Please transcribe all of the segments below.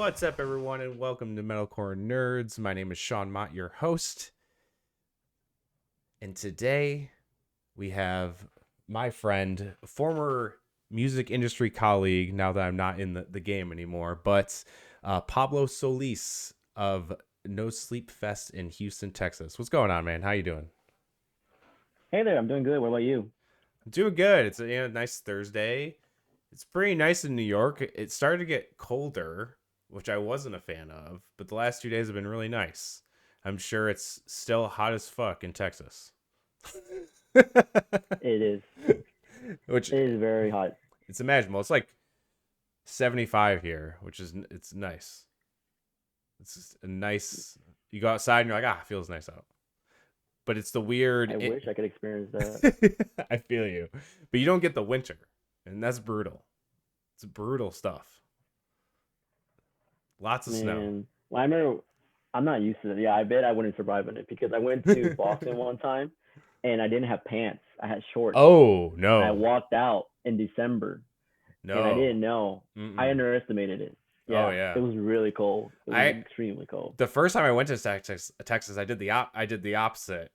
What's up, everyone, and welcome to Metalcore Nerds. My name is Sean Mott, your host. And today we have my friend, former music industry colleague, now that I'm not in the game anymore, but Pablo Solis of No Sleep Fest in Houston, Texas. What's going on, man? How you doing? Hey there, I'm doing good. What about you? I'm doing good. It's a nice Thursday. It's pretty nice in New York. It started to get colder, which I wasn't a fan of, but the last 2 days have been really nice. I'm sure it's still hot as fuck in Texas. It is. Which It is very hot. it's imaginable. It's like 75 here, which is it's nice. It's just a nice. You go outside and you're like, it feels nice out. But it's the I weird. wish I could experience that. I feel you, but you don't get the winter, and that's brutal. It's brutal stuff. Lots of snow. Man, well, I remember I'm not used to it. Yeah, I bet I wouldn't survive in it because I went to Boston one time and I didn't have pants. I had shorts Oh and I no, walked out in December and I no. didn't know. I Mm-mm. underestimated it. Oh Yeah, it yeah. was really cold. It was I extremely cold. the first time I went to Texas, I did the opposite.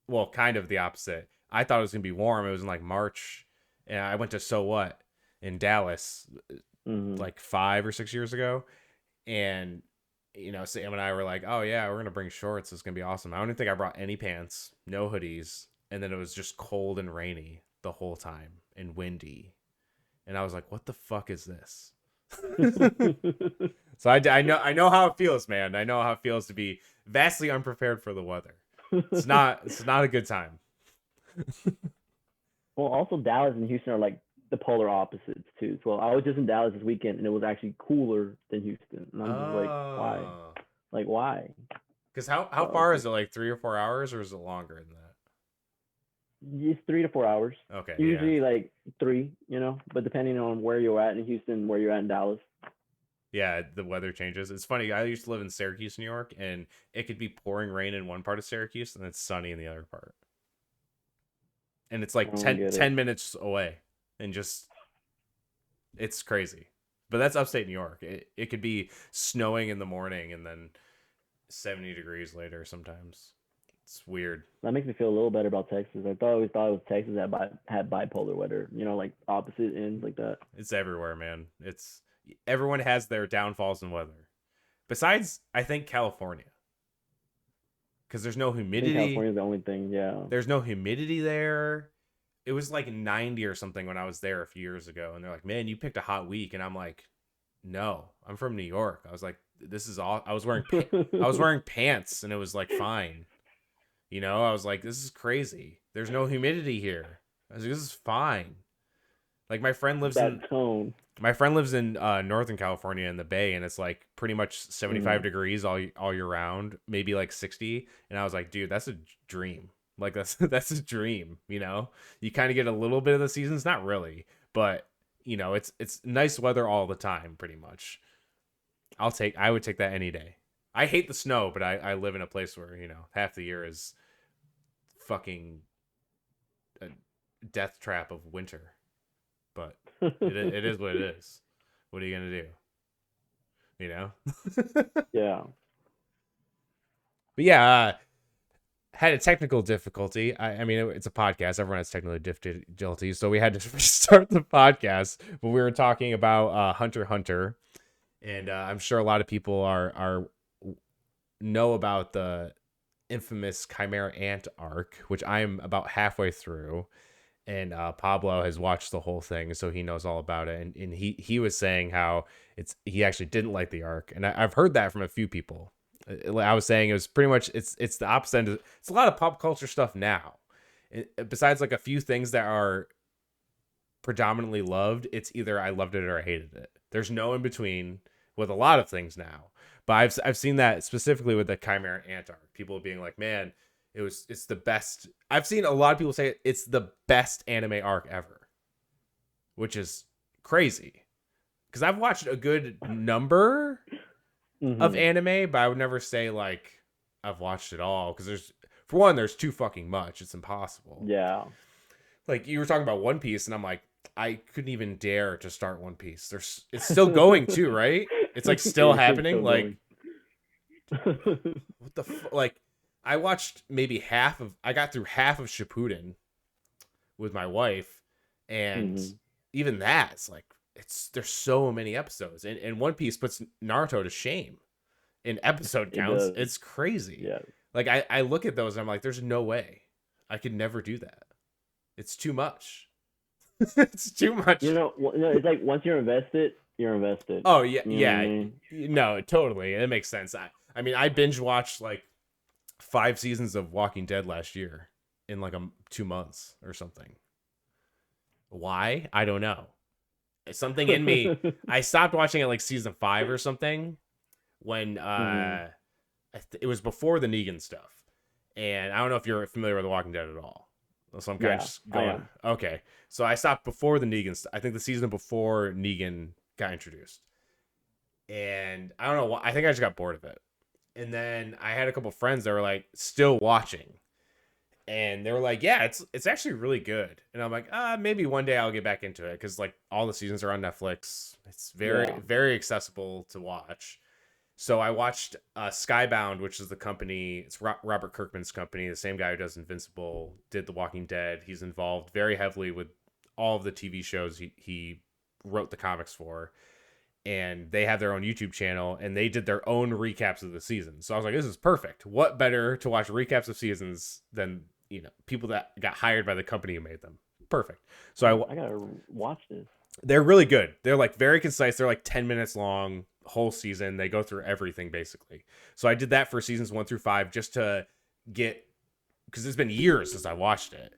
Well, kind of the opposite. I thought it was gonna be warm. It was in like March, and I went to So What in Dallas Hmm. like 5 or 6 years ago, and Sam and I were like, "Oh yeah, we're gonna bring shorts. It's gonna be awesome." I don't even think I brought any pants, no hoodies, and then it was just cold and rainy the whole time and windy, and I was like, "What the fuck is this?" So I know how it feels, man. I know how it feels to be vastly unprepared for the weather. It's not a good time. Well, also Dallas and Houston are like the polar opposites too. So I was just in Dallas this weekend, and it was actually cooler than Houston, and I'm just like, why? Oh, Like, why? because how So it's far is like it? Like 3 or 4 hours, or is it longer than it's 3 to 4 hours. that? Okay, yeah, Usually like three, but depending on where you're at in Houston, where you're at in Dallas. yeah. The weather changes. It's funny. I used to live in Syracuse, New York, and it could be pouring rain in one part of Syracuse, and it's sunny in the other part, and it's I like don't 10, get it. 10 minutes away, and just it's crazy. But that's upstate New York. It could be snowing in the morning and then 70 degrees later sometimes. It's weird. That makes me feel a little better about Texas. Always thought it was Texas that had bipolar weather, like opposite ends like that. It's everywhere, man. It's everyone has their downfalls in weather. Besides, I think California, because there's no I think humidity. California is the only thing. Yeah. There's no humidity there. It was like 90 or something when I was there a few years ago, and they're like, "Man, you picked a hot week," and I'm like, "No, I'm from New York." I was like, "This is all." I was wearing pants, and it was like fine. I was like, "This is crazy. There's no humidity here." I was like, "This is fine." Like That tone. my friend lives in Northern California in the Bay, and it's like pretty much 75 Mm. degrees all year round, maybe like 60. And I was like, dude, that's a dream. Like that's a dream. You kind of get a little bit of the seasons, not really, but it's nice weather all the time, pretty much. I would take that any day. I hate the snow, but I live in a place where half the year is fucking a death trap of winter. But it is what it is. What are you gonna do? You know. But Yeah. yeah, had a technical difficulty. I mean, it's a podcast. Everyone has technical difficulties, so we had to restart the podcast. But we were talking about Hunter x Hunter, and I'm sure a lot of people are know about the infamous Chimera Ant arc, which I'm about halfway through. And Pablo has watched the whole thing, so he knows all about it. And he was saying how he actually didn't like the arc, and I've heard that from a few people. I was saying it was pretty much it's the opposite end. It's a lot of pop culture stuff now. Besides like a few things that are predominantly loved, it's either I loved it or I hated it. There's no in between with a lot of things now. But I've seen that specifically with the Chimera Ant arc. People being like, "Man, it's the best." I've seen a lot of people say it's the best anime arc ever, which is crazy because I've watched a good number of Hmm. anime, but I would never say like I've watched it all because for one, there's too fucking much. It's impossible. Yeah. Like you were talking about One Piece, and I'm like, I couldn't even dare to start One Piece. It's still going too, right? It's like still It's happening. still Like, going. what the like? I watched maybe half of. I got through half of Shippuden with my wife, and Mhm. even that's like there's so many episodes, and One Piece puts Naruto to shame in episode It counts. does. It's crazy. Yeah. Like I look at those and I'm like, there's no way I could never do that. It's too much. It's too much. It's like once you're invested, you're invested. Oh yeah, You know what I yeah. mean? No, totally. It makes sense. I mean, I binge watched like 5 seasons of Walking Dead last year in like 2 months or something. Why? I don't know. Something in me. I stopped watching it like season 5 or something when Mhm. it was before the Negan stuff. And I don't know if you're familiar with The Walking Dead at all. So I'm kind of Yeah, just I going. am. Okay. So I stopped before the Negan I think the season before Negan got introduced. And I don't know why. I think I just got bored of it. And then I had a couple friends that were like still watching. And they were like, "Yeah, it's actually really good." And I'm like, maybe one day I'll get back into it because like all the seasons are on Netflix. It's very Yeah. very accessible to watch. So I watched Skybound, which is the company. It's Robert Kirkman's company, the same guy who does Invincible, did The Walking Dead. He's involved very heavily with all of the TV shows he wrote the comics for. And they have their own YouTube channel, and they did their own recaps of the season. So I was like, this is perfect. What better to watch recaps of seasons than people that got hired by the company who made them? Perfect. So I gotta watch this. they're really good. They're like very concise. They're like 10 minutes long, whole season. They go through everything basically. So I did that for seasons 1 through 5 just to get, because it's been years since I watched it.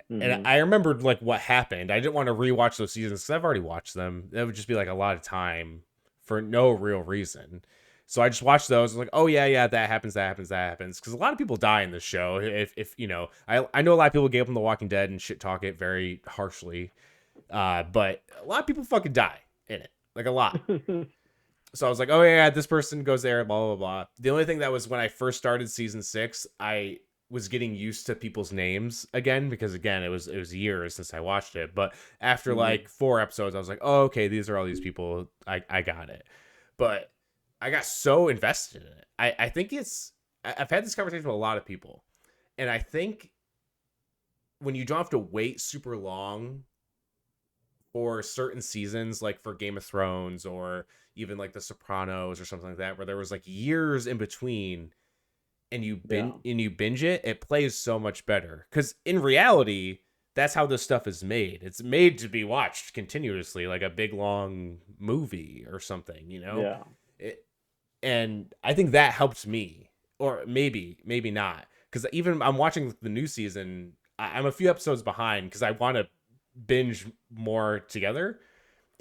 And Mhm. I remembered like what happened. I didn't want to rewatch those seasons because I've already watched them. That would just be like a lot of time for no real reason. So I just watched those. I was like, oh yeah, that happens, that happens, that happens. Because a lot of people die in this show. If I know a lot of people gave up on The Walking Dead and shit talk it very harshly. But a lot of people fucking die in it, like a lot. So I was like, oh yeah, this person goes there, blah blah blah. The only thing that was when I first started season 6, I was getting used to people's names again because again it was years since I watched it. But after like 4 episodes, I was like, oh okay, these are all these people. I got it. But I got so invested in it. I think I've had this conversation with a lot of people, and I think when you don't have to wait super long for certain seasons, like for Game of Thrones or even like The Sopranos or something like that, where there was like years in between, and you binge it, it plays so much better. Because in reality, that's how this stuff is made. It's made to be watched continuously, like a big long movie or something, Yeah. It, and I think that helped me, or maybe not, because even I'm watching the new season. I'm a few episodes behind because I want to binge more together,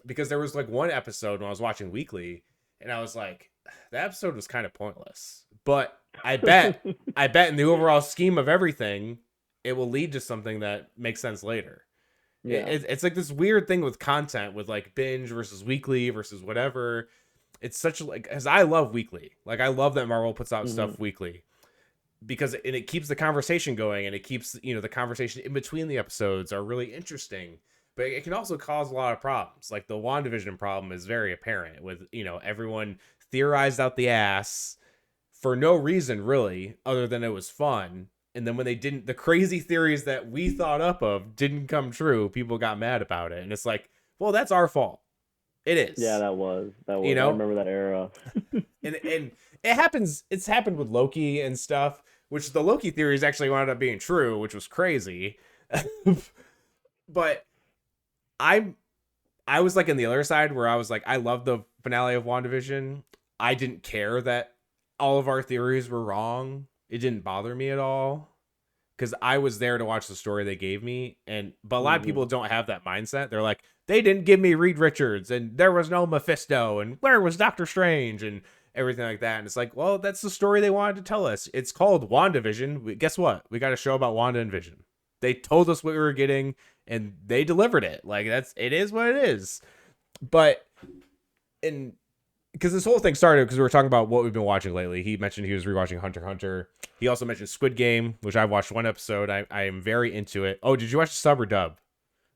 because there was like one episode when I was watching weekly and I was like, that episode was kind of pointless, but I bet in the overall scheme of everything it will lead to something that makes sense later. Yeah. It's like this weird thing with content, with like binge versus weekly versus whatever. It's such like, as I love weekly, like I love that Marvel puts out Mhm. stuff weekly, because it keeps the conversation going, and it keeps the conversation in between the episodes are really interesting. But it can also cause a lot of problems. Like the WandaVision problem is very apparent with everyone theorized out the ass for no reason really, other than it was fun. And then when they didn't, the crazy theories that we thought up of didn't come true, people got mad about it. And it's like, well, that's our fault. It Yeah, is. that was. You I know? remember that era. And it happens. It's happened with Loki and stuff, which the Loki theories actually wound up being true, which was crazy. But I I was like in the other side where I was like, I love the finale of WandaVision. I didn't care that all of our theories were wrong. It didn't bother me at all, because I was there to watch the story they gave me. But a lot of Mhm. people don't have that mindset. They're like, they didn't give me Reed Richards, and there was no Mephisto, and where was Doctor Strange, and everything like that. And it's like, well, that's the story they wanted to tell us. It's called WandaVision. Guess what? We got a show about Wanda and Vision. They told us what we were getting, and they delivered it. Like it is what it is. But in because this whole thing started because we were talking about what we've been watching lately. He mentioned he was rewatching Hunter x Hunter. He also mentioned Squid Game, which I've watched one episode. I am very into it. Oh, did you watch sub or dub?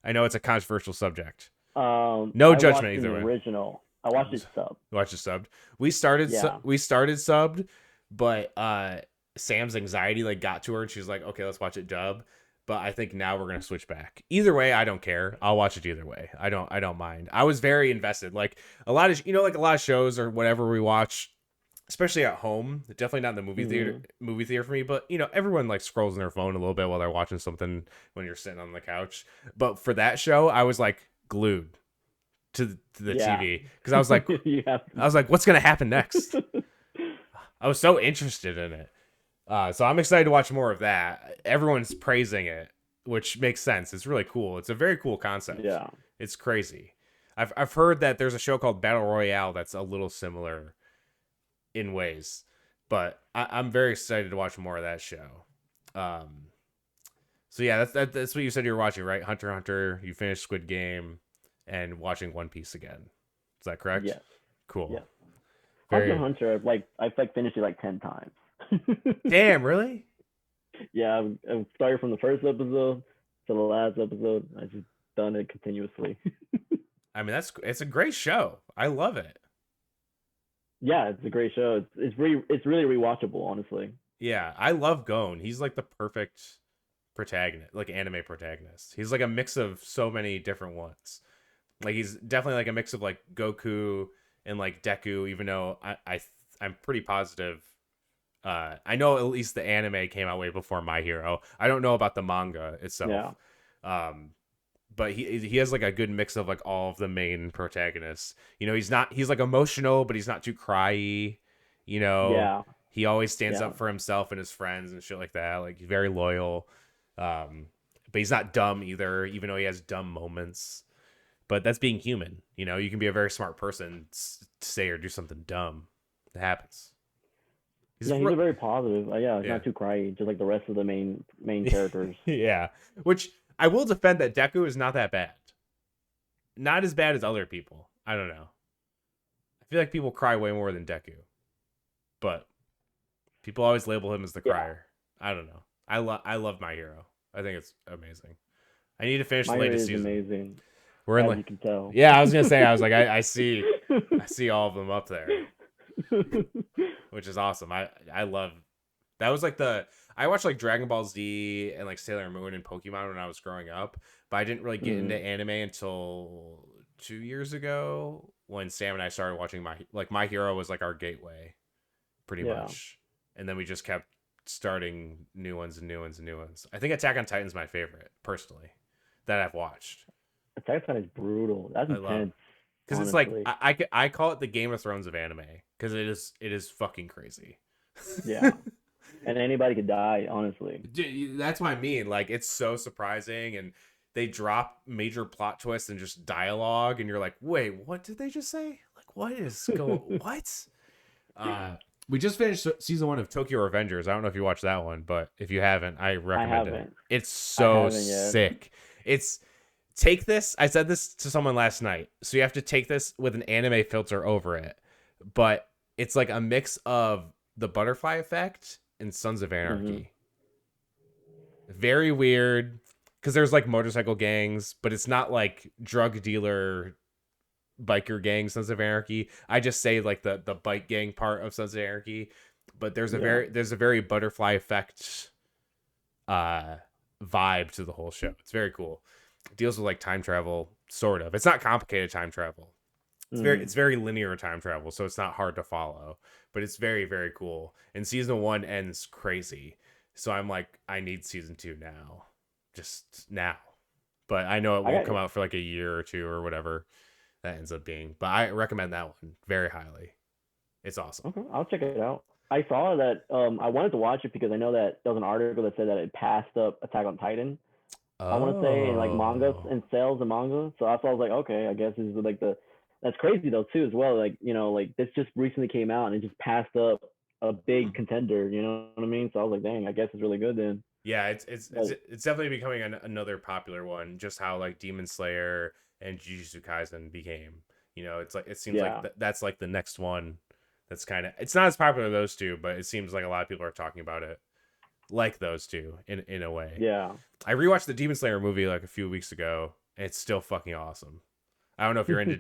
I know it's a controversial subject. No I judgment watched the either way. original. I watched it sub. Watch it subbed. Yeah. We started subbed, but Sam's anxiety like got to her and she's like, okay, let's watch it dub. But I think now we're gonna switch back. Either way, I don't care. I'll watch it either way. I don't mind. I was very invested. Like a lot of like a lot of shows or whatever we watch, especially at home. Definitely not in the movie theater for me. But everyone like scrolls on their phone a little bit while they're watching something when you're sitting on the couch. But for that show, I was like glued to the TV because I was like, what's gonna happen next? I was so interested in it. So I'm excited to watch more of that. Everyone's praising it, which makes sense. It's really cool. It's a very cool concept. Yeah. It's crazy. I've heard that there's a show called Battle Royale that's a little similar in ways, but I'm very excited to watch more of that show. So yeah, that's what you said you were watching, right? Hunter x Hunter. You finished Squid Game and watching One Piece again. Is that correct? Yes. Cool. Yes. Very... Hunter, I've finished it like 10 times. Damn, really? Yeah, I've started from the first episode to the last episode. I just done it continuously. I mean, it's a great show. I love it. Yeah, it's a great show. It's really rewatchable, honestly. Yeah, I love Gon. He's like the perfect protagonist, like anime protagonist. He's like a mix of so many different ones. Like he's definitely like a mix of like Goku and like Deku, even though I'm pretty positive. I know at least the anime came out way before My Hero. I don't know about the manga itself. Yeah. But he has like a good mix of like all of the main protagonists. He's like emotional, but he's not too cryy. Yeah. He always stands up for himself and his friends and shit like that. Like he's very loyal. But he's not dumb either, even though he has dumb moments. But that's being human. You can be a very smart person to say or do something dumb. It happens. He's a very positive. He's not too cryy, just like the rest of the main characters. Yeah, which I will defend that Deku is not that bad. Not as bad as other people. I don't know. I feel like people cry way more than Deku. But people always label him as the crier. I don't know. I love My Hero. I think it's amazing. I need to finish the latest season. Amazing. We're in, you can tell. Yeah, I was gonna say. I was like, I see all of them up there, which is awesome. I love. That was like I watched like Dragon Ball Z and like Sailor Moon and Pokemon when I was growing up, but I didn't really get into anime until 2 years ago when Sam and I started watching My Hero was like our gateway, pretty much, and then we just kept starting new ones. I think Attack on Titan's my favorite personally that I've watched. Attack on Titan is brutal. That's intense. Because it's like I call it the Game of Thrones of anime because it is fucking crazy. Yeah. And anybody could die, honestly. Dude, that's what I mean. Like, it's so surprising, and they drop major plot twists and just dialogue, and you're like, wait, what did they just say? Like, what is going? What? We just finished season 1 of Tokyo Revengers. I don't know if you watched that one, but if you haven't, I recommend it. It's so sick. Take this. I said this to someone last night. So you have to take this with an anime filter over it, but it's like a mix of the Butterfly Effect and Sons of Anarchy. Very weird because there's like motorcycle gangs, but it's not like drug dealer biker gang Sons of Anarchy. I just say like the bike gang part of Sons of Anarchy, but there's a very Butterfly Effect vibe to the whole show. It's very cool. It deals with like time travel, sort of. It's not complicated time travel. It's very linear time travel, so it's not hard to follow, but it's very, very cool. And season 1 ends crazy, so I'm like, I need season 2 now, just now. But I know it won't come out for like a year or 2 or whatever that ends up being. But I recommend that one very highly. It's awesome. Okay, I'll check it out. I saw that. I wanted to watch it because I know that there was an article that said that it passed up Attack on Titan. I want to say in like manga and sales and manga. So that's why I was like, okay, I guess this is like that's crazy though too as well. Like, like this just recently came out and it just passed up a big contender. You know what I mean? So I was like, dang, I guess it's really good then. Yeah, it's definitely becoming another popular one. Just how like Demon Slayer and Jujutsu Kaisen became. It's like it seems like that's like the next one. That's kind of, it's not as popular as those two, but it seems like a lot of people are talking about it like those two in a way. Yeah. I rewatched the Demon Slayer movie like a few weeks ago, and it's still fucking awesome. I don't know if you're into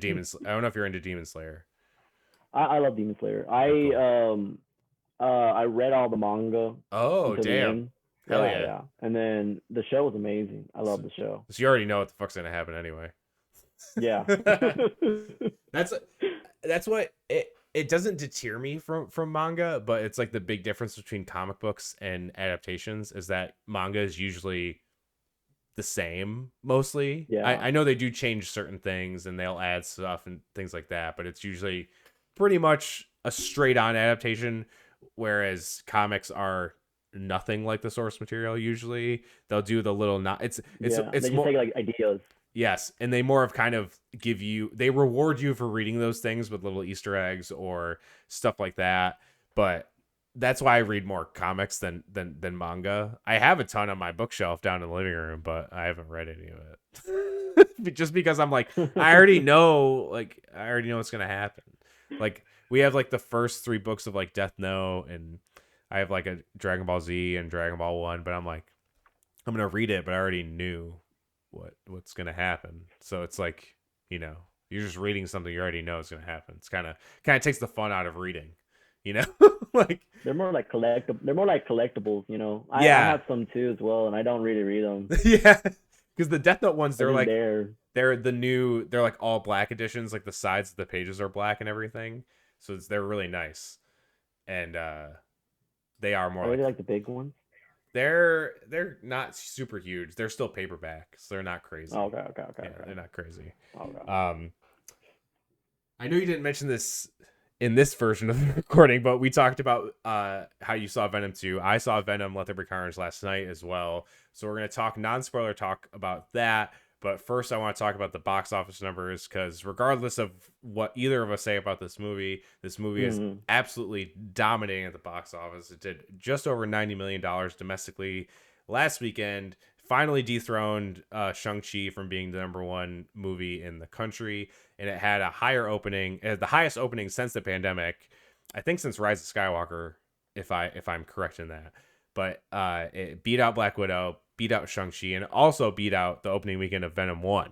I don't know if you're into Demon Slayer. I love Demon Slayer. Oh, cool. I read all the manga Oh, until the damn. end. Hell Yeah, yeah. yeah. And then the show was amazing. I love So, the show. so you already know what the fuck's gonna happen anyway. Yeah. that's that's what it doesn't deter me from manga, but it's like the big difference between comic books and adaptations is that manga is usually the same mostly. Yeah. I know they do change certain things and they'll add stuff and things like that, but it's usually pretty much a straight on adaptation, whereas comics are nothing like the source material usually. They'll do the little not Yeah. They it's just more. take like ideas. Yes, and they more of kind of they reward you for reading those things with little Easter eggs or stuff like that. But that's why I read more comics than manga. I have a ton on my bookshelf down in the living room, but I haven't read any of it. Just because I'm like, I already know what's gonna happen. Like we have like the first three books of like Death Note, and I have like a Dragon Ball Z and Dragon Ball One, but I'm like, I'm gonna read it, but I already knew what's gonna happen. So it's like, you're just reading something you already know is gonna happen. It's kind of takes the fun out of reading, you know? Like They're more like collectibles, you know. I yeah. have some too as well, and I don't really read them. Yeah. Because the Death Note ones, They're just there. they're like all black editions, like the sides of the pages are black and everything. So they're really nice. And they are I more really like like the big ones. they're not super huge. They're still paperback, so they're not Oh, crazy. okay, okay, okay, Yeah, okay. they're not crazy. Okay. I know you didn't mention this in this version of the recording, but we talked about how you saw Venom 2. I saw Venom Let There Be Carnage last night as well. So we're going to talk non-spoiler talk about that. But first, I want to talk about the box office numbers because regardless of what either of us say about this movie is Mm-hmm. absolutely dominating at the box office. It did just over $90 million domestically last weekend. Finally dethroned Shang-Chi from being the number one movie in the country, and it had a higher opening, the highest opening since the pandemic, I think since Rise of Skywalker, if I'm correct in that. But it beat out Black Widow, beat out Shang-Chi, and also beat out the opening weekend of Venom 1,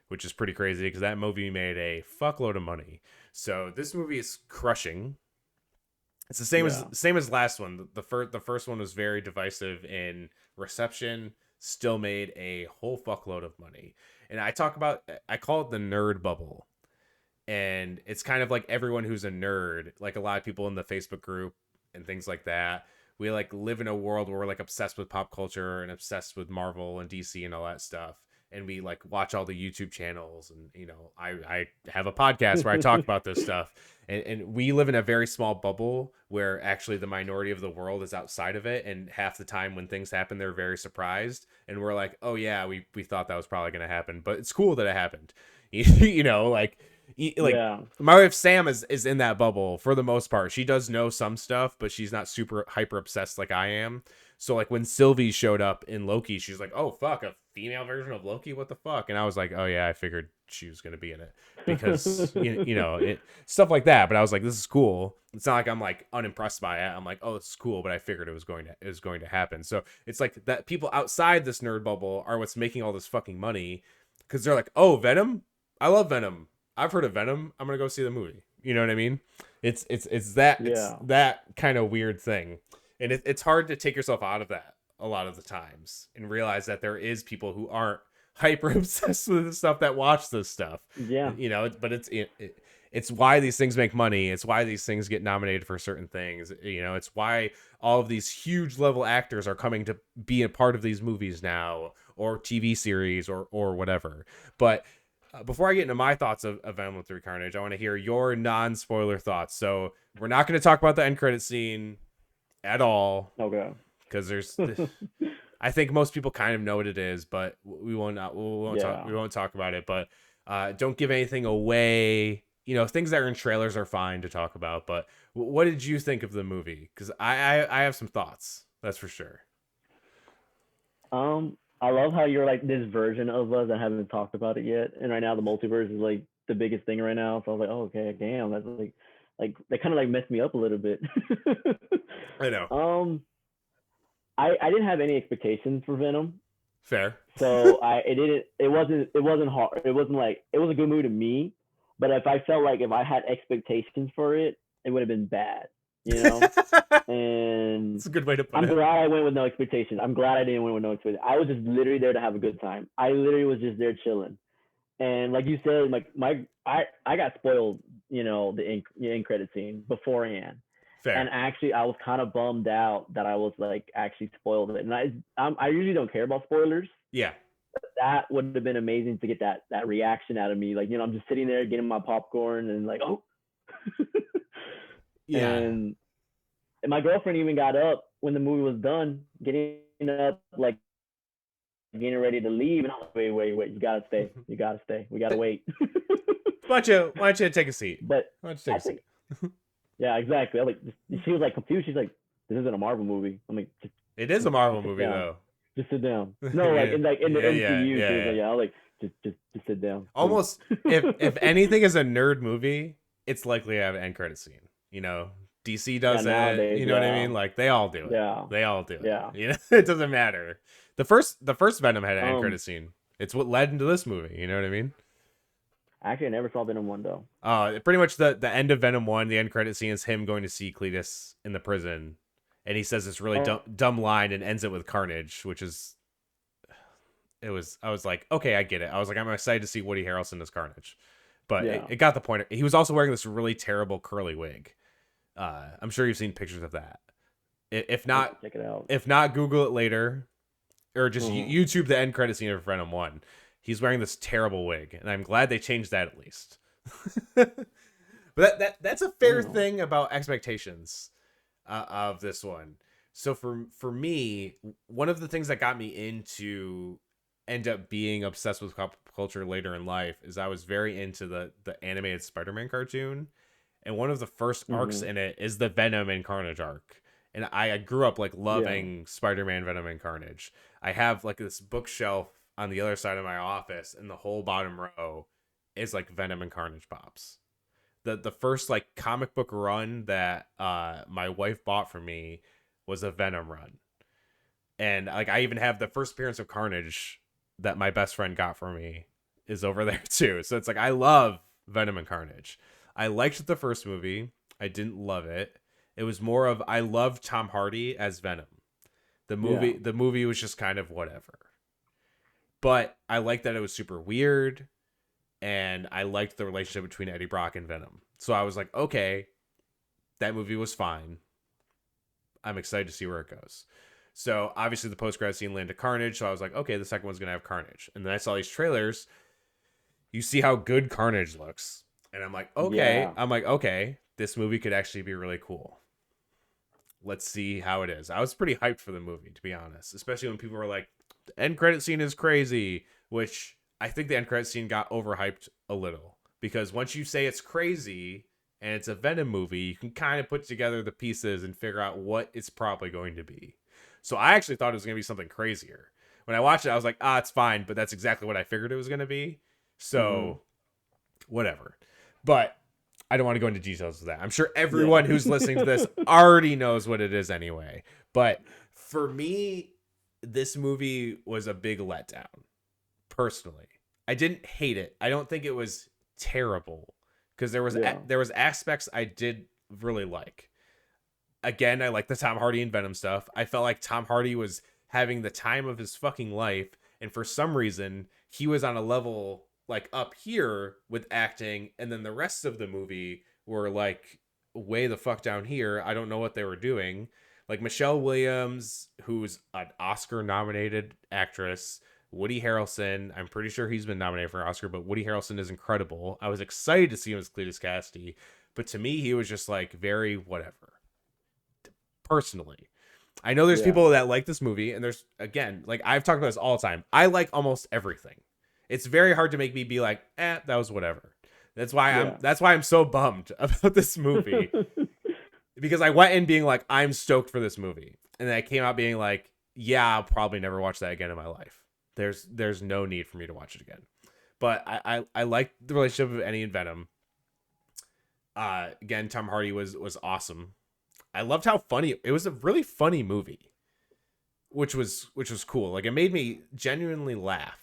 which is pretty crazy because that movie made a fuckload of money. So this movie is crushing. It's the Yeah. same as last one. The first one was very divisive in reception, still made a whole fuckload of money. And I call it the nerd bubble. And it's kind of like everyone who's a nerd, like a lot of people in the Facebook group and things like that. We like live in a world where we're like obsessed with pop culture and obsessed with Marvel and DC and all that stuff. And we like watch all the YouTube channels, and I have a podcast where I talk about this stuff. And we live in a very small bubble where actually the minority of the world is outside of it, and half the time when things happen they're very surprised, and we're like, oh yeah, we thought that was probably going to happen, but it's cool that it happened. Like Yeah. my wife Sam is in that bubble for the most part. She does know some stuff, but she's not super hyper obsessed like I am. So like when Sylvie showed up in Loki, she's like, "Oh fuck, a female version of Loki? What the fuck?" And I was like, "Oh yeah, I figured she was gonna be in it because stuff like that." But I was like, "This is cool." It's not like I'm like unimpressed by it. I'm like, "Oh, this is cool," but I figured it was going to happen. So it's like that people outside this nerd bubble are what's making all this fucking money because they're like, "Oh, Venom, I love Venom. I've heard of Venom. I'm gonna go see the movie." You know what I mean? It's Yeah. that kind of weird thing, and it's hard to take yourself out of that a lot of the times and realize that there is people who aren't hyper obsessed with the stuff that watch this stuff. Yeah. But it's why these things make money. It's why these things get nominated for certain things. It's why all of these huge level actors are coming to be a part of these movies now, or TV series, or whatever. But before I get into my thoughts of Venom Let There Be Carnage, I want to hear your non-spoiler thoughts. So we're not going to talk about the end credit scene at all Okay. because I think most people kind of know what it is, but we won't talk about it. But don't give anything away. Things that are in trailers are fine to talk about. But what did you think of the movie? Because I have some thoughts. That's for sure. I love how you're like this version of us that haven't talked about it yet, and right now the multiverse is like the biggest thing right now. So I was like, oh, okay, damn, that's like that kind of like messed me up a little bit. I know. um, I didn't have any expectations for Venom. Fair. So it wasn't hard. It wasn't like, it was a good movie to me, but if I felt like if I had expectations for it, it would have been bad, you know. And It's a good way to put I'm it. glad I went with no expectations. I'm glad I didn't went with no expectations. I was just literally there to have a good time. I literally was just there chilling. And like you said, like I got spoiled, you know, the end credit scene beforehand. Fair. And actually, I was kind of bummed out that I was like actually spoiled it. And I usually don't care about spoilers. Yeah. That would have been amazing to get that reaction out of me. Like, you know, I'm just sitting there getting my popcorn and like, oh. Yeah. and my girlfriend even got up when the movie was done, getting up like getting ready to leave, and I was like, wait, you gotta stay, we gotta wait. Why don't you take a seat? But Why don't you I take a think, seat? yeah, exactly. I like, she was like confused. She's like, this isn't a Marvel movie. I'm like, It is a Marvel just sit movie down. though. Just sit down. No, like in the MCU, she was like, yeah, I like just sit down. Almost, if anything is a nerd movie, it's likely to have an end credit scene. You know, DC does it. Nowadays, You know what I mean? Like they all do it. Yeah. They all do it. Yeah. You know, it doesn't matter. The first Venom had an end Um, credit scene. It's what led into this movie. You know what I mean? Actually, I never saw Venom 1 though. Pretty much the end of Venom 1, the end credit scene is him going to see Cletus in the prison, and he says this really dumb line and ends it with Carnage, which is, I was like, okay, I get it. I was like, I'm excited to see Woody Harrelson as Carnage, but Yeah. it got the point. He was also wearing this really terrible curly wig. I'm sure you've seen pictures of that. If not, check it out. If not, Google it later, or just YouTube the end credit scene of Venom 1. He's wearing this terrible wig, and I'm glad they changed that at least. But that's a fair thing about expectations of this one. So for me, one of the things that got me into end up being obsessed with pop culture later in life is I was very into the animated Spider-Man cartoon, and one of the first arcs in it is the Venom and Carnage arc. And I grew up like loving Spider-Man, Venom, and Carnage. I have like this bookshelf on the other side of my office, and the whole bottom row is like Venom and Carnage pops. The first like comic book run that my wife bought for me was a Venom run. And like I even have the first appearance of Carnage that my best friend got for me is over there too. So it's like I love Venom and Carnage. I liked the first movie. I didn't love it. It was more of I loved Tom Hardy as Venom. The movie was just kind of whatever. But I liked that it was super weird, and I liked the relationship between Eddie Brock and Venom. So I was like, okay, that movie was fine. I'm excited to see where it goes. So obviously the post-grad scene landed Carnage, so I was like, okay, the second one's going to have Carnage. And then I saw these trailers. You see how good Carnage looks. And I'm like, okay, this movie could actually be really cool. Let's see how it is. I was pretty hyped for the movie, to be honest, especially when people were like, the end credit scene is crazy, which I think the end credit scene got overhyped a little, because once you say it's crazy and it's a Venom movie, you can kind of put together the pieces and figure out what it's probably going to be. So I actually thought it was going to be something crazier. When I watched it, I was like, it's fine, but that's exactly what I figured it was going to be. So whatever. But I don't want to go into details of that. I'm sure everyone who's listening to this already knows what it is anyway. But for me, this movie was a big letdown, personally. I didn't hate it. I don't think it was terrible, because there was aspects I did really like. Again, I like the Tom Hardy and Venom stuff. I felt like Tom Hardy was having the time of his fucking life, and for some reason, he was on a level like up here with acting, and then the rest of the movie were like way the fuck down here. I don't know what they were doing. Like Michelle Williams, who's an Oscar-nominated actress, Woody Harrelson, I'm pretty sure he's been nominated for an Oscar, but Woody Harrelson is incredible. I was excited to see him as Cletus Cassidy, but to me, he was just like very whatever. Personally, I know there's people that like this movie, and there's, again, like I've talked about this all the time. I like almost everything. It's very hard to make me be like, that was whatever. That's why I'm so bummed about this movie. Because I went in being like, I'm stoked for this movie. And then I came out being like, yeah, I'll probably never watch that again in my life. There's no need for me to watch it again. But I like the relationship of Eddie and Venom. Again, Tom Hardy was awesome. I loved how funny it was. A really funny movie. which was cool. Like, it made me genuinely laugh.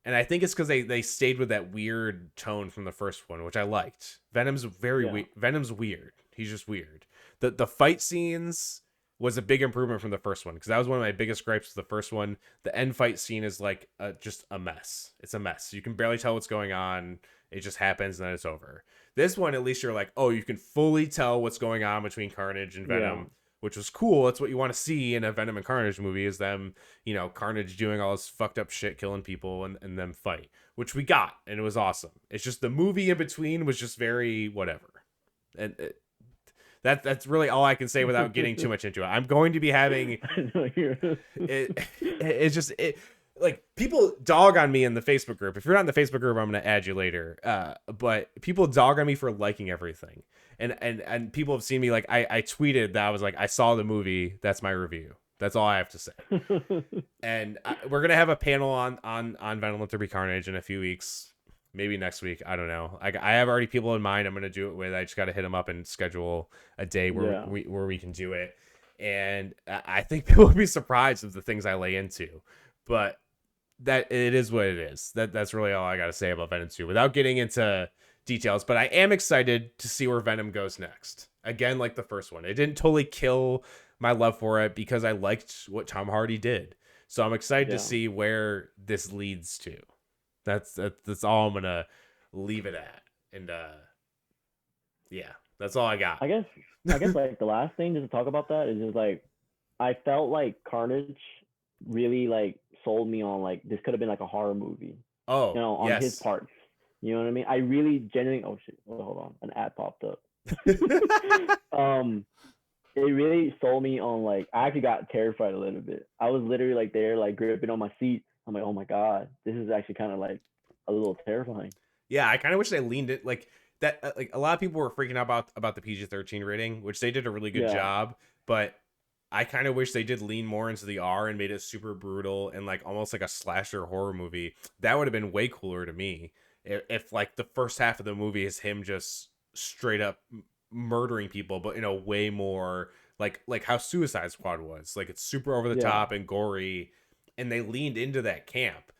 And I think it's because they stayed with that weird tone from the first one, which I liked. Venom's Venom's weird. He's just weird. The fight scenes was a big improvement from the first one, because that was one of my biggest gripes with the first one. The end fight scene is like just a mess. It's a mess. You can barely tell what's going on. It just happens and then it's over. This one, at least you're like, oh, you can fully tell what's going on between Carnage and Venom, which was cool. That's what you want to see in a Venom and Carnage movie, is them, Carnage doing all this fucked up shit, killing people, and them fight, which we got, and it was awesome. It's just the movie in between was just very whatever. And that's really all I can say without getting too much into it. I'm going to be having it's just like, people dog on me in the Facebook group. If you're not in the Facebook group, I'm going to add you later. But people dog on me for liking everything. And people have seen me, like, I tweeted that I was like, I saw the movie. That's my review. That's all I have to say. And we're going to have a panel on Venom, There Be Carnage in a few weeks. Maybe next week. I don't know. I have already people in mind I'm going to do it with. I just got to hit them up and schedule a day where we can do it. And I think people will be surprised of the things I lay into. But that it is what it is. That's really all I got to say about Venom 2 without getting into details. But I am excited to see where Venom goes next. Again, like the first one. It didn't totally kill my love for it because I liked what Tom Hardy did. So I'm excited to see where this leads to. That's all I'm gonna leave it at, and that's all I got. I guess like the last thing just to talk about that is just like, I felt like Carnage really like sold me on like this could have been like a horror movie. Oh, on his parts. You know what I mean? I really genuinely. Oh shit! Hold on, an ad popped up. It really sold me on, like, I actually got terrified a little bit. I was literally like there, like gripping on my seat. I'm like, oh my god, this is actually kind of like a little terrifying. Yeah, I kind of wish they leaned it like that. Like, a lot of people were freaking out about the PG-13 rating, which they did a really good job. But I kind of wish they did lean more into the R and made it super brutal and like almost like a slasher horror movie. That would have been way cooler to me. If like the first half of the movie is him just straight up murdering people, but in a way more like how Suicide Squad was. Like, it's super over the top and gory. And they leaned into that camp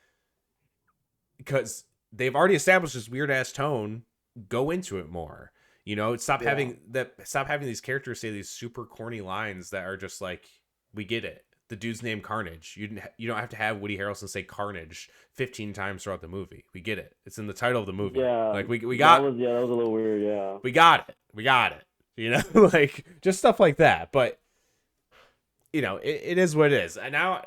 because they've already established this weird ass tone. Go into it more, stop having these characters say these super corny lines that are just like, we get it. The dude's named Carnage. You don't have to have Woody Harrelson say Carnage 15 times throughout the movie. We get it. It's in the title of the movie. Yeah. Like, we got that was a little weird, yeah. We got it. Like, just stuff like that. But it is what it is. And now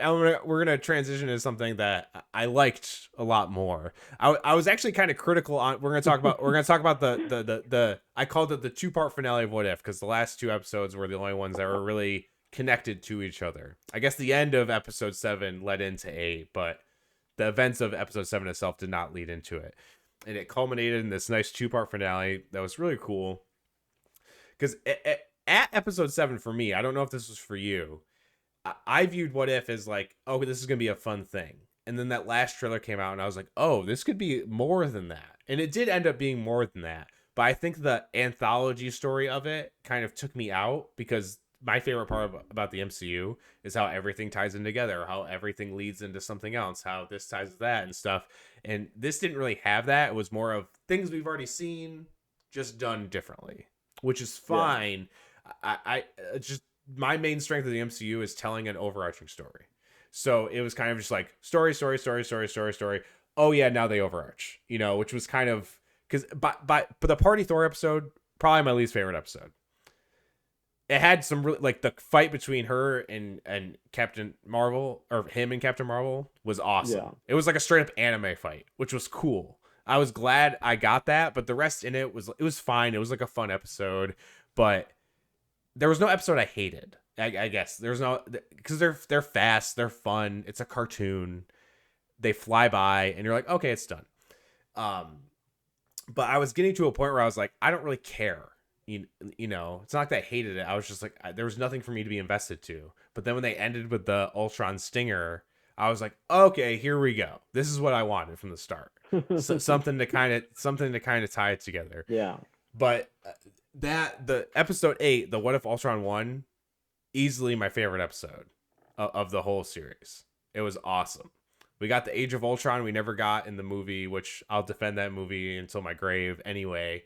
we're gonna transition to something that I liked a lot more. I was actually kind of critical on. We're gonna talk about the I called it the 2-part finale of What If, because the last 2 episodes were the only ones that were really connected to each other. I guess the end of episode 7 led into 8, but the events of episode 7 itself did not lead into it, and it culminated in this nice 2-part finale that was really cool. Because at episode 7 for me, I don't know if this was for you, I viewed What If as like, oh, this is going to be a fun thing. And then that last trailer came out and I was like, oh, this could be more than that. And it did end up being more than that. But I think the anthology story of it kind of took me out, because my favorite part about the MCU is how everything ties in together, how everything leads into something else, how this ties to that and stuff. And this didn't really have that. It was more of things we've already seen, just done differently, which is fine. Yeah. I just, my main strength of the MCU is telling an overarching story. So it was kind of just like story. Oh yeah, now they overarch, which was kind of, because but the Party Thor episode, probably my least favorite episode. It had some really, like, the fight between her and Captain Marvel, or him and Captain Marvel, was awesome. Yeah. It was like a straight up anime fight, which was cool. I was glad I got that, but the rest in it was fine. It was like a fun episode, but there was no episode I hated. I guess there's no, because they're fast, they're fun. It's a cartoon. They fly by, and you're like, okay, it's done. But I was getting to a point where I was like, I don't really care. It's not like that I hated it. I was just like, there was nothing for me to be invested to. But then when they ended with the Ultron stinger, I was like, okay, here we go. This is what I wanted from the start. So something to kind of tie it together. Yeah. But the episode 8, the What If Ultron won, easily my favorite episode. of the whole series. It was awesome. We got the Age of Ultron we never got in the movie, which I'll defend that movie until my grave anyway.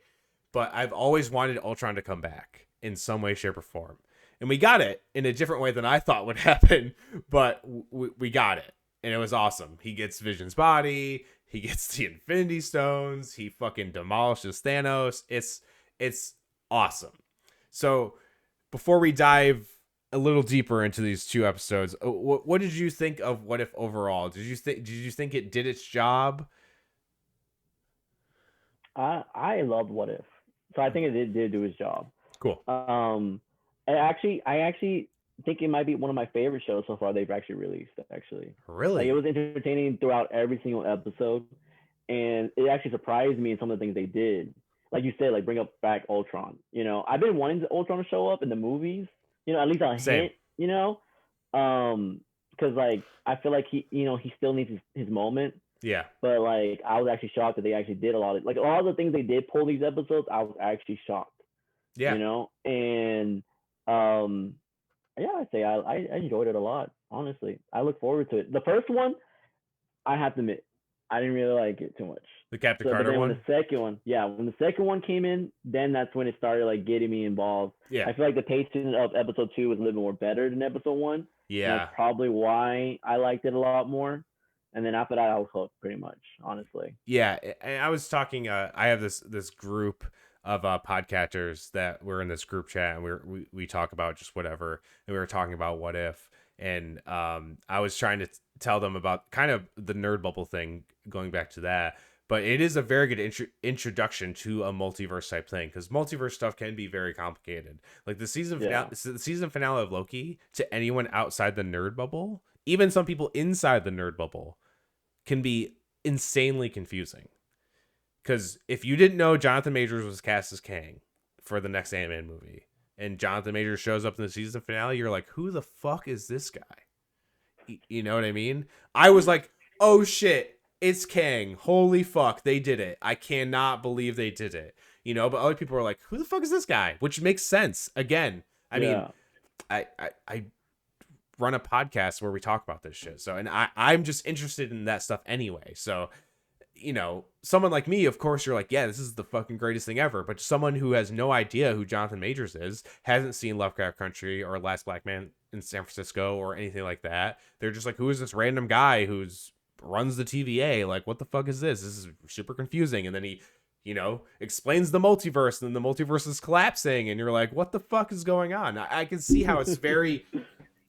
But I've always wanted Ultron to come back in some way, shape, or form. And we got it in a different way than I thought would happen, but we got it. And it was awesome. He gets Vision's body. He gets the Infinity Stones. He fucking demolishes Thanos. It's awesome. So before we dive a little deeper into these two episodes, what did you think of What If overall? Did you think it did its job? I loved What If, so I think it did do its job. Cool. I actually think it might be one of my favorite shows so far they've actually released. Actually, really, like, it was entertaining throughout every single episode, and it actually surprised me in some of the things they did. Like you said, like bring up back Ultron. You know, I've been wanting Ultron to show up in the movies. You know, at least a hint. You know, because like I feel like he still needs his moment. Yeah. But like I was actually shocked that they actually did a lot of, like, all the things they did pull these episodes. I was actually shocked. Yeah. You know, and yeah, I'd say I enjoyed it a lot. Honestly, I look forward to it. The first one, I have to admit, I didn't really like it too much. The Captain Carter one? When the second one came in, then that's when it started like getting me involved. Yeah. I feel like the pacing of episode 2 was a little more better than episode 1. Yeah. That's probably why I liked it a lot more. And then after that, I was hooked pretty much, honestly. Yeah. And I was talking, I have this group of podcasters that we're in this group chat, and we talk about just whatever. And we were talking about What If. And I was trying to tell them about kind of the nerd bubble thing, going back to that. But it is a very good introduction to a multiverse type thing, because multiverse stuff can be very complicated. Like the season finale of Loki, to anyone outside the nerd bubble, even some people inside the nerd bubble, can be insanely confusing. Because if you didn't know Jonathan Majors was cast as Kang for the next Ant-Man movie, and Jonathan Majors shows up in the season finale, you're like, who the fuck is this guy? You know what I mean? I was like, oh shit, it's Kang. Holy fuck, they did it. I cannot believe they did it. You know, but other people are like, who the fuck is this guy? Which makes sense. Again, I mean, I run a podcast where we talk about this shit. So, and I'm just interested in that stuff anyway. So, you know, someone like me, of course, you're like, yeah, this is the fucking greatest thing ever. But someone who has no idea who Jonathan Majors is, hasn't seen Lovecraft Country or Last Black Man in San Francisco or anything like that, they're just like, who is this random guy who's runs the TVA? Like, what the fuck is this? This is super confusing. And then he, you know, explains the multiverse, and then the multiverse is collapsing, and you're like, what the fuck is going on? I can see how it's very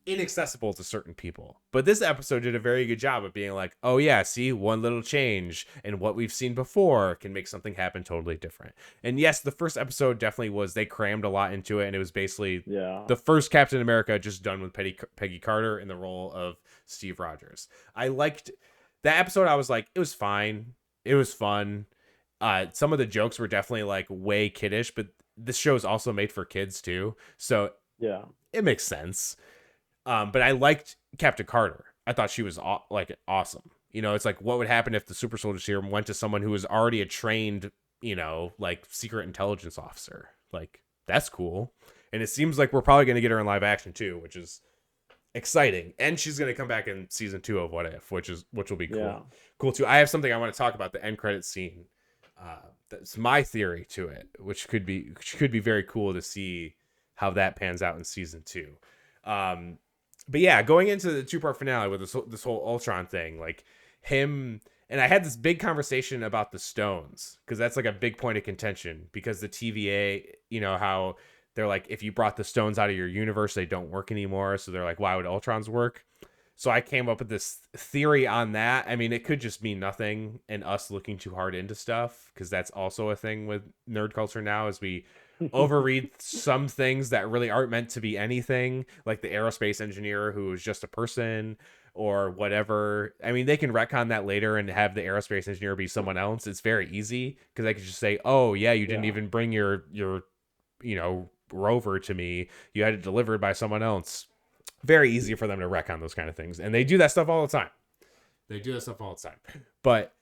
inaccessible to certain people, but this episode did a very good job of being like, oh yeah, see, one little change and what we've seen before can make something happen totally different. And yes, the first episode definitely was, they crammed a lot into it, and it was basically the first Captain America just done with Peggy Carter in the role of Steve Rogers. I liked that episode. I was like, it was fine, it was fun. Some of the jokes were definitely like way kiddish, but this show is also made for kids too, so yeah, it makes sense. But I liked Captain Carter. I thought she was like awesome. You know, it's like, what would happen if the super soldier serum went to someone who was already a trained, you know, like secret intelligence officer? Like, that's cool. And it seems like we're probably going to get her in live action too, which is exciting. And she's going to come back in season 2 of What If, which will be cool. Yeah. Cool too. I have something I want to talk about, the end credit scene. That's my theory to it, which could be very cool to see how that pans out in season 2. But yeah, going into the 2-part finale with this whole Ultron thing, like him, and I had this big conversation about the stones, because that's like a big point of contention, because the TVA, you know, how they're like, if you brought the stones out of your universe, they don't work anymore. So they're like, why would Ultron's work? So I came up with this theory on that. I mean, it could just mean nothing and us looking too hard into stuff, because that's also a thing with nerd culture now, is we overread some things that really aren't meant to be anything, like the aerospace engineer who is just a person or whatever. I mean, they can retcon that later and have the aerospace engineer be someone else. It's very easy, because I could just say, oh yeah, you didn't even bring your you know, rover to me, you had it delivered by someone else. Very easy for them to retcon those kind of things, and they do that stuff all the time. But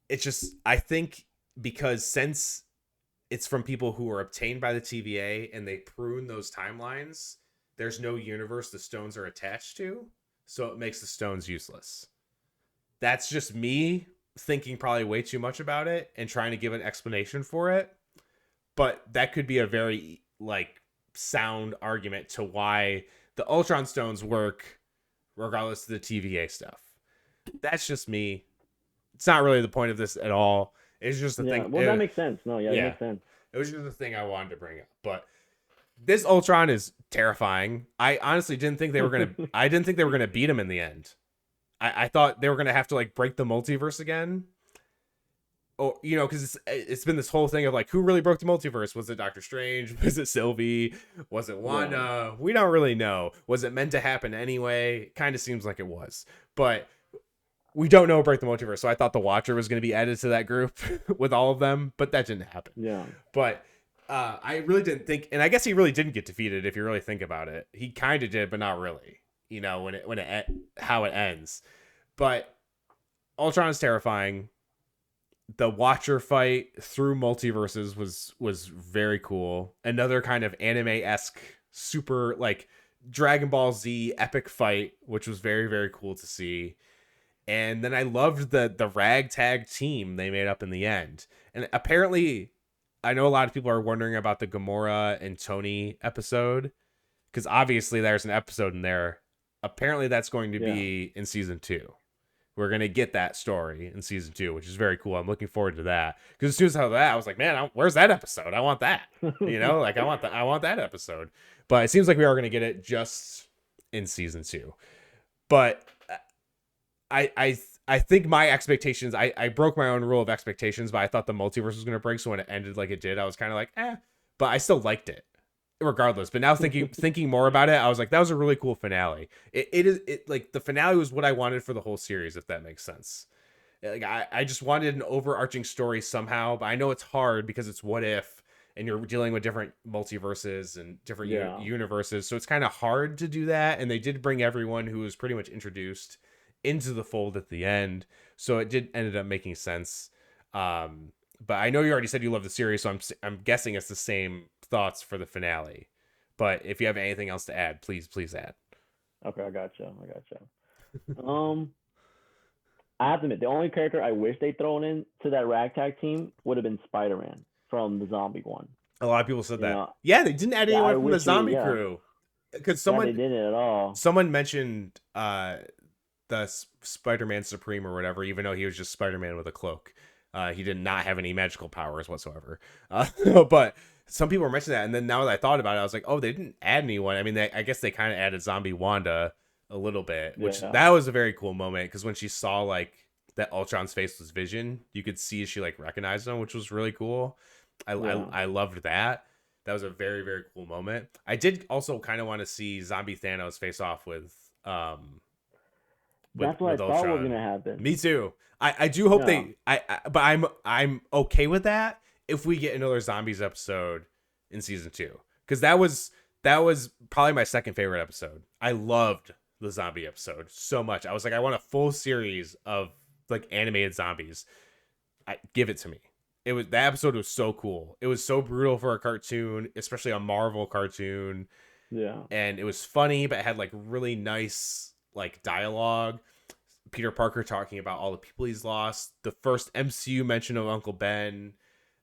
it's just, I think, because since it's from people who are obtained by the TVA and they prune those timelines, there's no universe the stones are attached to, so it makes the stones useless. That's just me thinking probably way too much about it and trying to give an explanation for it. But that could be a very like sound argument to why the Ultron stones work regardless of the TVA stuff. That's just me. It's not really the point of this at all. It's just the thing. Well, that makes sense. No, it makes sense. It was just the thing I wanted to bring up. But this Ultron is terrifying. I honestly didn't think they were gonna beat him in the end. I thought they were gonna have to like break the multiverse again. Oh, you know, because it's been this whole thing of like, who really broke the multiverse? Was it Doctor Strange? Was it Sylvie? Was it Wanda? We don't really know. Was it meant to happen anyway? Kind of seems like it was, but we don't know break the multiverse. So I thought the Watcher was going to be added to that group with all of them, but that didn't happen. Yeah. But I really didn't think, and I guess he really didn't get defeated if you really think about it. He kind of did, but not really. You know, how it ends. But Ultron is terrifying. The Watcher fight through multiverses was very cool. Another kind of anime-esque, super like Dragon Ball Z epic fight, which was very, very cool to see. And then I loved the ragtag team they made up in the end. And apparently, I know a lot of people are wondering about the Gamora and Tony episode, because obviously there's an episode in there. Apparently that's going to be in season 2. We're going to get that story in season 2, which is very cool. I'm looking forward to that. Because as soon as I saw that, I was like, man, where's that episode? I want that. You know, like I want that episode. But it seems like we are going to get it just in season 2. But I think my expectations, I broke my own rule of expectations, but I thought the multiverse was going to break. So when it ended like it did, I was kind of like, but I still liked it regardless. But now thinking more about it, I was like, that was a really cool finale. It is like the finale was what I wanted for the whole series, if that makes sense. Like I just wanted an overarching story somehow, but I know it's hard because it's what if, and you're dealing with different multiverses and different universes. So it's kind of hard to do that. And they did bring everyone who was pretty much introduced into the fold at the end. So it ended up making sense. But I know you already said you love the series, so I'm guessing it's the same thoughts for the finale. But if you have anything else to add, please add. Okay, I gotcha. I have to admit, the only character I wish they'd thrown in to that ragtag team would have been Spider-Man from the zombie one. A lot of people said that. Yeah, they didn't add anyone from the zombie crew. Because they didn't at all. Someone mentioned the Spider-Man Supreme or whatever, even though he was just Spider-Man with a cloak. He did not have any magical powers whatsoever. But some people were mentioning that, and then now that I thought about it, I was like, oh, they didn't add anyone. I mean, I guess they kind of added Zombie Wanda a little bit, which that was a very cool moment, because when she saw like that Ultron's face was Vision, you could see she like recognized him, which was really cool. I loved that. That was a very, very cool moment. I did also kind of want to see Zombie Thanos face off with that's what I thought was gonna happen. Me too. I do hope but I'm okay with that if we get another zombies episode in season 2, because that was probably my second favorite episode. I loved the zombie episode so much. I was like, I want a full series of like animated zombies. Give it to me. That episode was so cool. It was so brutal for a cartoon, especially a Marvel cartoon. Yeah. And it was funny, but it had like really nice like dialogue. Peter Parker talking about all the people he's lost. The first MCU mention of Uncle Ben.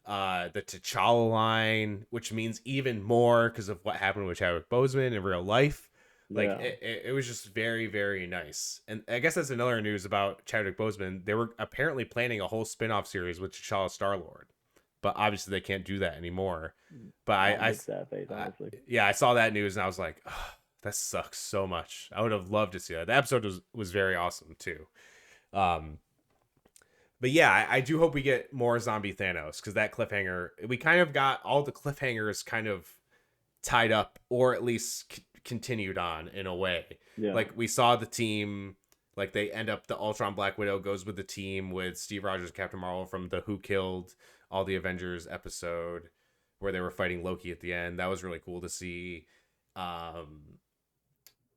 The T'Challa line, which means even more because of what happened with Chadwick Boseman in real life. Like it was just very, very nice. And I guess that's another news about Chadwick Boseman. They were apparently planning a whole spin-off series with T'Challa Star-Lord, but obviously they can't do that anymore. But I saw that news and I was like, oh, that sucks so much. I would have loved to see that. The episode was very awesome too. But yeah, I do hope we get more Zombie Thanos, because that cliffhanger, we kind of got all the cliffhangers kind of tied up, or at least continued on in a way. Yeah. Like we saw the team, like they end up, the Ultron Black Widow goes with the team with Steve Rogers and Captain Marvel from the Who Killed All the Avengers episode where they were fighting Loki at the end. That was really cool to see.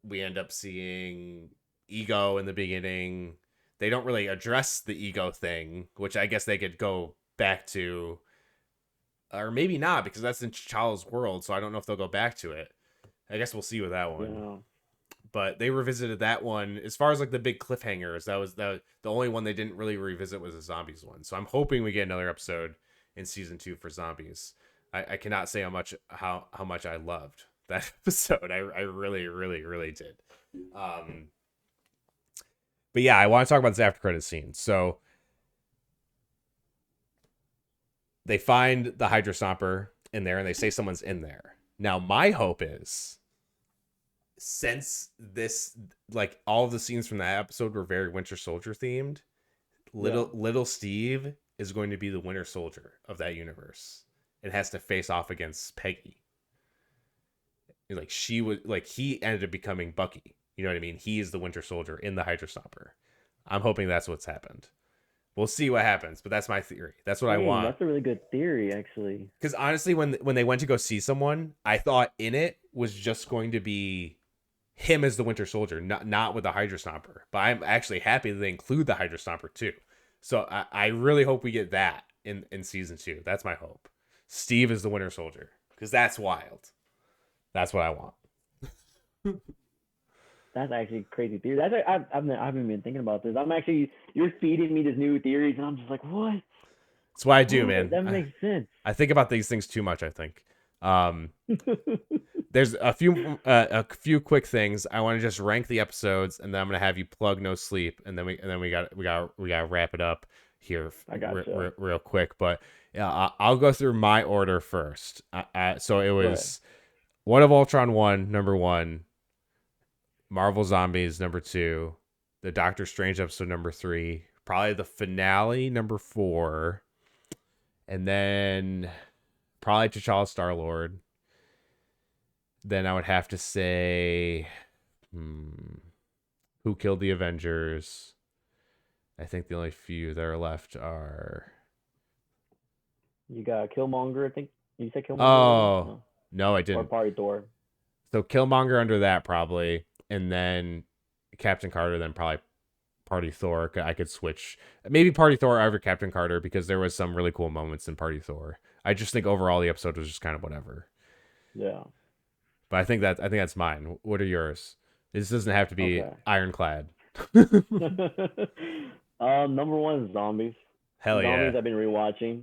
We end up seeing Ego in the beginning. They don't really address the Ego thing, which I guess they could go back to, or maybe not, because that's in T'Challa's world, so I don't know if they'll go back to it. I guess we'll see with that one. Yeah. But they revisited that one as far as like the big cliffhangers. That was the only one they didn't really revisit was the zombies one. So I'm hoping we get another episode in season 2 for zombies. I cannot say how much I loved that episode. I really really did. But yeah, I want to talk about this after credit scene. So they find the Hydra Stomper in there and they say someone's in there. Now my hope is, since this, like, all of the scenes from that episode were very Winter Soldier themed, little Steve is going to be the Winter Soldier of that universe. It has to face off against Peggy. Like, he ended up becoming Bucky. You know what I mean? He is the Winter Soldier in the Hydra Stomper. I'm hoping that's what's happened. We'll see what happens, but that's my theory. That's what I want. That's a really good theory, actually. Because honestly, when they went to go see someone, I thought in it was just going to be him as the Winter Soldier, not with the Hydra Stomper. But I'm actually happy that they include the Hydra Stomper too. So I really hope we get that in season 2. That's my hope. Steve is the Winter Soldier, because that's wild. That's what I want. That's actually a crazy theory. I haven't been thinking about this. You're feeding me these new theories, and I'm just like, what? That's what I do, man. That makes sense. I think about these things too much, I think. There's a few quick things. I want to just rank the episodes, and then I'm gonna have you plug No Sleep, and then we got to wrap it up here. I got real quick. But I'll go through my order first. So it was One of Ultron 1, number 1, Marvel Zombies number 2, the Doctor Strange episode number 3, probably the finale number 4, and then probably T'Challa Star-Lord. Then I would have to say, Who Killed the Avengers? I think the only few that are left are... You got Killmonger, I think. You said Killmonger? Oh, no, I didn't. Or Party Thor. So Killmonger under that, probably. And then Captain Carter, then probably Party Thor. I could switch. Maybe Party Thor over Captain Carter, because there was some really cool moments in Party Thor. I just think overall the episode was just kind of whatever. Yeah. But I think that's mine. What are yours? This doesn't have to be ironclad. Number 1 is Zombies. Hell yeah. Zombies I've been rewatching.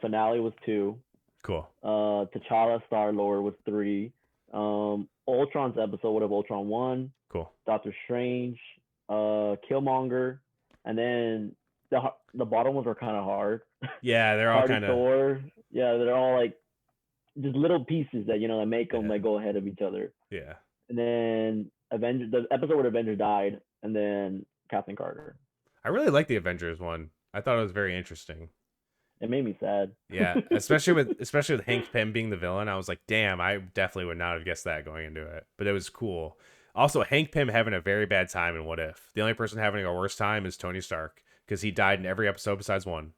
Finale was 2. Cool. T'Challa Star-Lord was 3. Ultron's episode would have Ultron 1. Cool. Doctor Strange, Killmonger, and then the bottom ones were kind of hard. Yeah, they're all kind of Thor. Yeah, they're all like just little pieces that that make them like go ahead of each other. Yeah. And then the episode where Avengers died, and then Captain Carter. I really like the Avengers one. I thought it was very interesting. It made me sad. Yeah, especially with Hank Pym being the villain. I was like, damn, I definitely would not have guessed that going into it. But it was cool. Also, Hank Pym having a very bad time in What If. The only person having a worse time is Tony Stark, because he died in every episode besides one.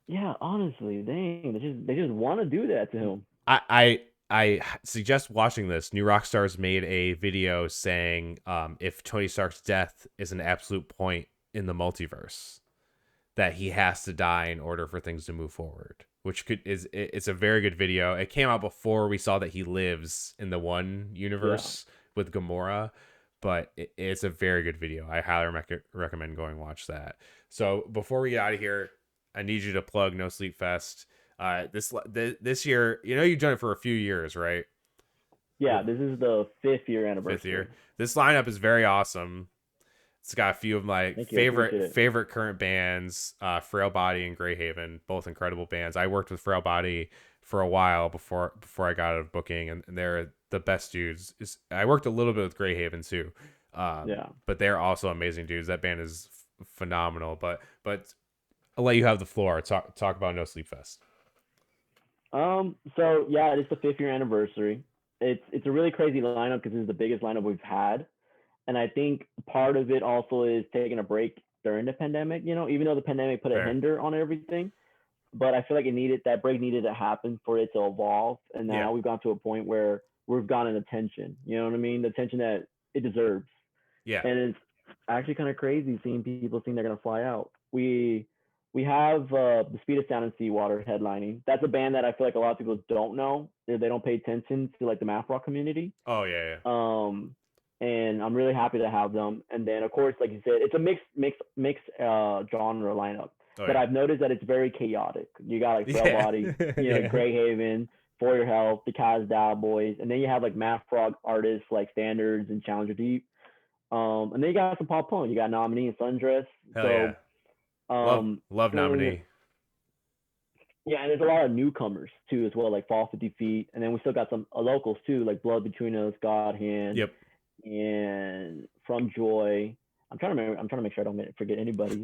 Yeah, honestly, dang, they just want to do that to him. I suggest watching this. New Rockstars made a video saying if Tony Stark's death is an absolute point in the multiverse, that he has to die in order for things to move forward. It's a very good video. It came out before we saw that he lives in the one universe with Gamora, but it's a very good video. I highly recommend going watch that. So before we get out of here, I need you to plug No Sleep Fest. This year, you've done it for a few years, right? Yeah, this is the 5th year anniversary. 5th year. This lineup is very awesome. It's got a few of my favorite current bands, Frail Body and Greyhaven, both incredible bands. I worked with Frail Body for a while before I got out of booking, and they're the best dudes. I worked a little bit with Greyhaven too, but they're also amazing dudes. That band is phenomenal. But I'll let you have the floor. Talk about No Sleep Fest. So yeah, it's the 5th year anniversary. It's a really crazy lineup because this is the biggest lineup we've had. And I think part of it also is taking a break during the pandemic, even though the pandemic put a hinder on everything. But I feel like that break needed to happen for it to evolve. And now we've gone to a point where we've gotten attention, you know what I mean? The attention that it deserves. Yeah. And it's actually kind of crazy seeing people think they're going to fly out. We we have the Speed of Sound and Seawater headlining. That's a band that I feel like a lot of people don't know. They don't pay attention to like the math rock community. Oh yeah. And I'm really happy to have them. And then of course, like you said, it's a mixed genre lineup. Oh, but yeah. I've noticed that it's very chaotic. You got like Frail Body, Grey Haven, For Your Health, the Kaz Dow Boys, and then you have like math rock artists like Standards and Challenger Deep. And then you got some pop punk. You got Nominee and Sundress. Hell so yeah. Love Nominee. Yeah, and there's a lot of newcomers too as well, like Fall 50 Feet, and then we still got some locals too, like Blood Between Us, God Hand, yep, and From Joy. I'm trying to remember. I'm trying to make sure I don't forget anybody.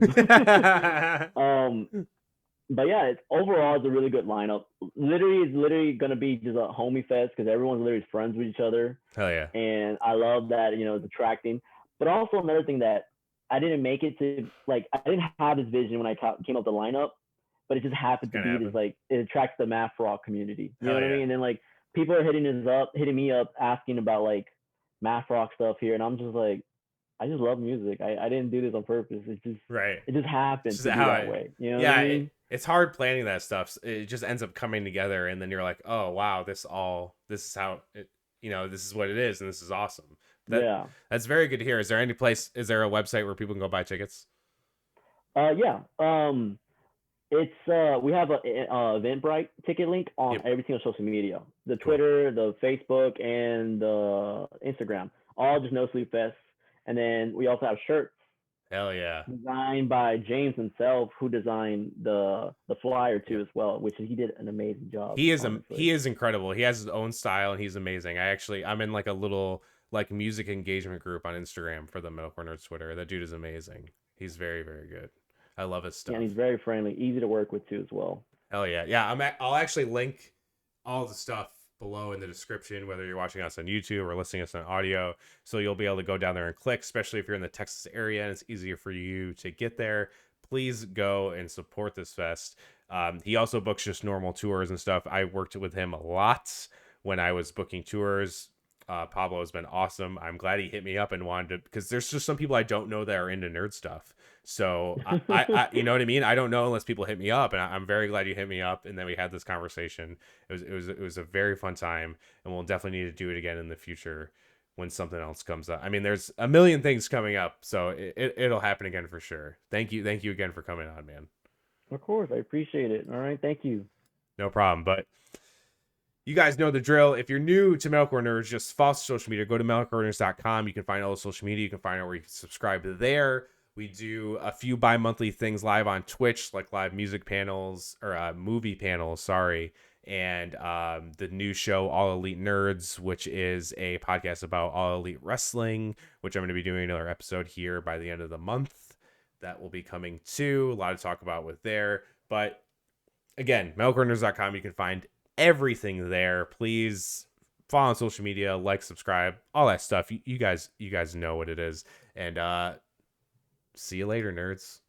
But yeah, overall it's a really good lineup. It's literally gonna be just a homie fest because everyone's literally friends with each other. Hell yeah! And I love that it's attracting. But also another thing that I didn't make it to, like, I didn't have this vision when I came up with the lineup, but it just happened to be this, like, it attracts the math rock community. You know what I mean? And then like people are hitting me up asking about like math rock stuff here, and I'm just like, I just love music. I didn't do this on purpose. It just happened to be that way. You know what I mean? It's hard planning that stuff. It just ends up coming together, and then you're like, oh wow, this is how it, this is what it is, and this is awesome. That's very good to hear. Is there a website where people can go buy tickets? Yeah. It's we have a Eventbrite ticket link on every single social media. The Twitter, the Facebook, and the Instagram. All just No Sleep Fest. And then we also have shirts. Hell yeah. Designed by James himself, who designed the flyer too as well, which he did an amazing job. He is incredible. He has his own style and he's amazing. I'm in like a little like music engagement group on Instagram for the Metalcore Nerds Twitter. That dude is amazing. He's very, very good. I love his stuff. And he's very friendly, easy to work with too as well. Hell yeah. Yeah, I'll actually link all the stuff below in the description, whether you're watching us on YouTube or listening to us on audio, so you'll be able to go down there and click, especially if you're in the Texas area and it's easier for you to get there. Please go and support this fest. He also books just normal tours and stuff. I worked with him a lot when I was booking tours. Pablo has been awesome. I'm glad he hit me up and wanted to, because there's just some people I don't know that are into nerd stuff. So I you know what I mean? I don't know unless people hit me up, and I'm very glad you hit me up. And then we had this conversation. It was a very fun time, and we'll definitely need to do it again in the future when something else comes up. I mean, there's a million things coming up, so it'll happen again for sure. Thank you again for coming on, man. Of course, I appreciate it. All right, thank you. No problem. But you guys know the drill. If you're new to Metalcore Nerds, just follow social media. Go to metalcorenerds.com. You can find all the social media. You can find out where you can subscribe there. We do a few bi-monthly things live on Twitch, like live music panels or movie panels, sorry. And the new show, All Elite Nerds, which is a podcast about All Elite Wrestling, which I'm going to be doing another episode here by the end of the month. That will be coming too. A lot to talk about with there. But again, metalcorenerds.com. You can find everything there. Please follow on social media, like, subscribe, all that stuff. You guys know what it is. And see you later, nerds.